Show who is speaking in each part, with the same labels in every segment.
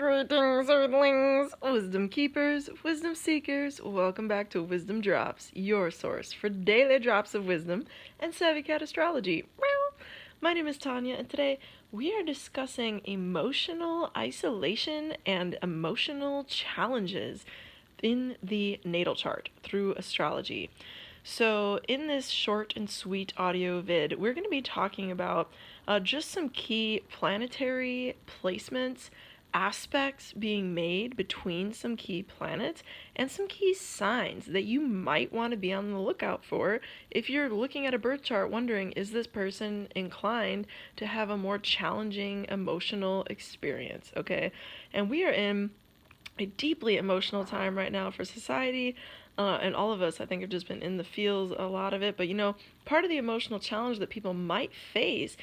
Speaker 1: Greetings, Earthlings, wisdom keepers, wisdom seekers. Welcome back to WizdomDropz, your source for daily drops of wisdom and savvy cat astrology. My name is Tonia, and today we are discussing emotional isolation and emotional challenges in the natal chart through astrology. So in this short and sweet audio vid, we're going to be talking about just some key planetary placements, aspects being made between some key planets, and some key signs that you might want to be on the lookout for if you're looking at a birth chart wondering, is this person inclined to have a more challenging emotional experience, okay? And we are in a deeply emotional time right now for society, and all of us, I think, have just been in the feels a lot of it. But part of the emotional challenge that people might face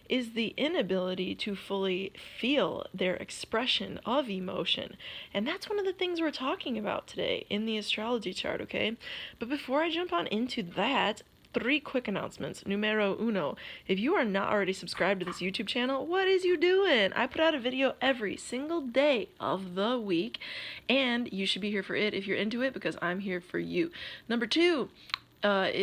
Speaker 1: is the inability to fully feel their expression of emotion. And that's one of the things we're talking about today in the astrology chart, okay? But before I jump on into that, 3 quick announcements. Numero uno. If you are not already subscribed to this YouTube channel, what is you doing? I put out a video every single day of the week, and you should be here for it if you're into it, because I'm here for you. Number 2,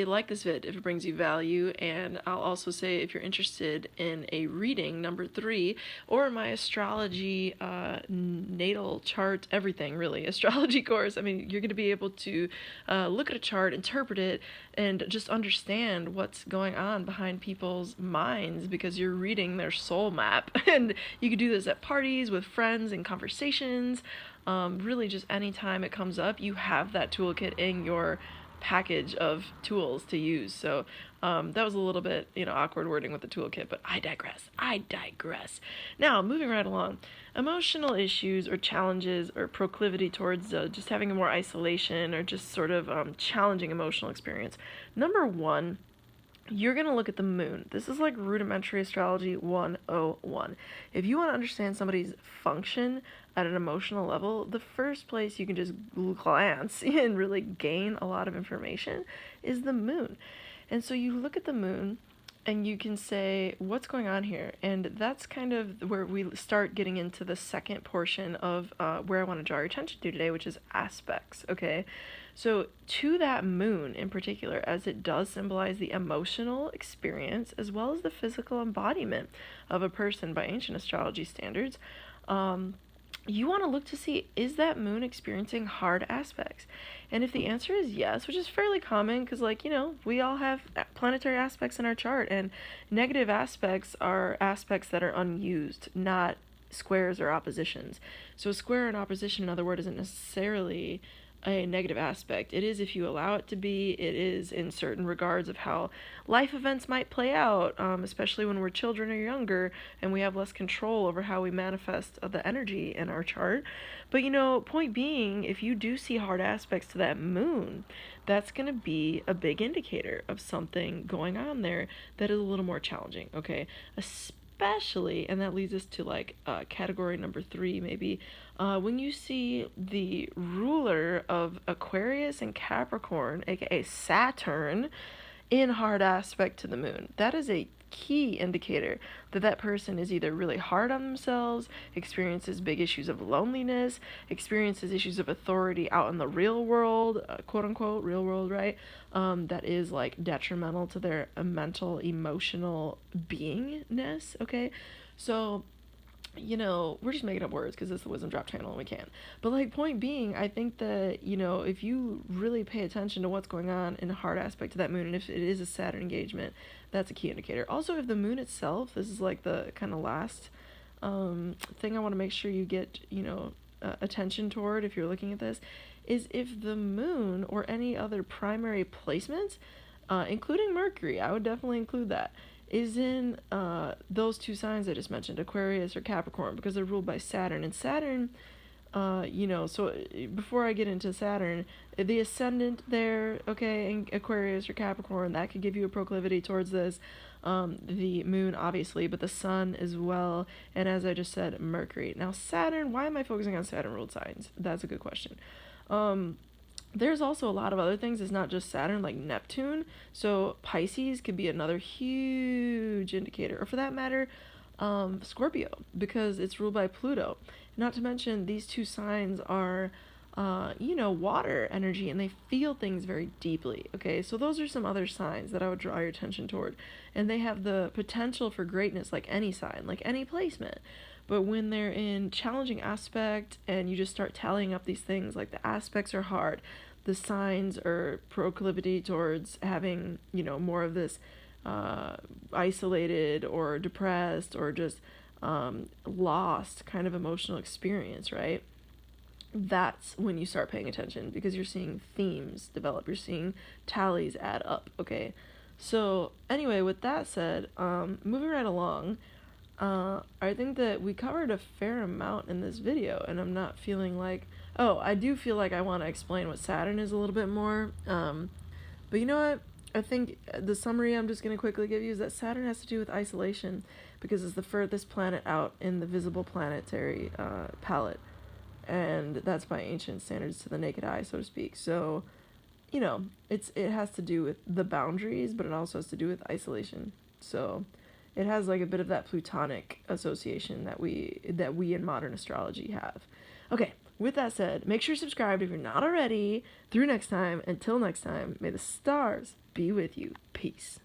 Speaker 1: like this vid if it brings you value, and I'll also say if you're interested in a reading, number 3, or my astrology natal chart, everything really, astrology course. I mean, you're going to be able to look at a chart, interpret it, and just understand what's going on behind people's minds, because you're reading their soul map. And you can do this at parties, with friends, in conversations, really just anytime it comes up, you have that toolkit in your package of tools to use. So that was a little bit awkward wording with the toolkit, but I digress. Now, moving right along, emotional issues or challenges or proclivity towards just having a more isolation or just sort of challenging emotional experience. Number 1, you're going to look at the moon. This is like rudimentary astrology 101. If you want to understand somebody's function at an emotional level, the first place you can just glance and really gain a lot of information is the moon. And so you look at the moon and you can say, what's going on here? And that's kind of where we start getting into the second portion of where I want to draw your attention to today, which is aspects, okay? So to that moon in particular, as it does symbolize the emotional experience as well as the physical embodiment of a person by ancient astrology standards, you want to look to see, is that moon experiencing hard aspects? And if the answer is yes, which is fairly common, because we all have planetary aspects in our chart, and negative aspects are aspects that are unused, not squares or oppositions. So a square and opposition, in other words, isn't necessarily a negative aspect. It is if you allow it to be. It is in certain regards of how life events might play out, especially when we're children or younger and we have less control over how we manifest the energy in our chart. But point being, if you do see hard aspects to that moon, that's going to be a big indicator of something going on there that is a little more challenging, okay? Especially, and that leads us to category number 3 maybe, when you see the ruler of Aquarius and Capricorn, aka Saturn, in hard aspect to the moon. That is a key indicator that that person is either really hard on themselves, experiences big issues of loneliness, experiences issues of authority out in the real world, quote unquote real world, right? That is detrimental to their mental, emotional beingness, okay? So we're just making up words because it's the WizdomDropz channel and we can. But point being, I think that, if you really pay attention to what's going on in a hard aspect to that moon, and if it is a Saturn engagement, that's a key indicator. Also, if the moon itself, this is the kind of last thing I want to make sure you get, attention toward if you're looking at this, is if the moon or any other primary placements, including Mercury, I would definitely include that, is in those 2 signs I just mentioned, Aquarius or Capricorn, because they're ruled by Saturn. And Saturn, so before I get into Saturn, the ascendant there, okay, in Aquarius or Capricorn, that could give you a proclivity towards this. The moon, obviously, but the sun as well. And as I just said, Mercury. Now, Saturn, why am I focusing on Saturn-ruled signs? That's a good question. There's also a lot of other things. It's not just Saturn, like Neptune. So Pisces could be another huge indicator. Or for that matter, Scorpio, because it's ruled by Pluto. Not to mention, these two signs are, water energy, and they feel things very deeply. Okay, so those are some other signs that I would draw your attention toward. And they have the potential for greatness, like any sign, like any placement. But when they're in challenging aspect and you just start tallying up these things, like the aspects are hard, the signs are proclivity towards having, more of this isolated or depressed or just lost kind of emotional experience, right? That's when you start paying attention, because you're seeing themes develop, you're seeing tallies add up, okay? So anyway, with that said, moving right along, I think that we covered a fair amount in this video, and I'm not feeling like, I do feel like I want to explain what Saturn is a little bit more, but you know what? I think the summary I'm just going to quickly give you is that Saturn has to do with isolation, because it's the furthest planet out in the visible planetary palette, and that's by ancient standards to the naked eye, so to speak. So, it has to do with the boundaries, but it also has to do with isolation. So it has like a bit of that Plutonic association that we in modern astrology have. Okay, with that said, make sure you're subscribed if you're not already. Through next time, until next time, may the stars be with you. Peace.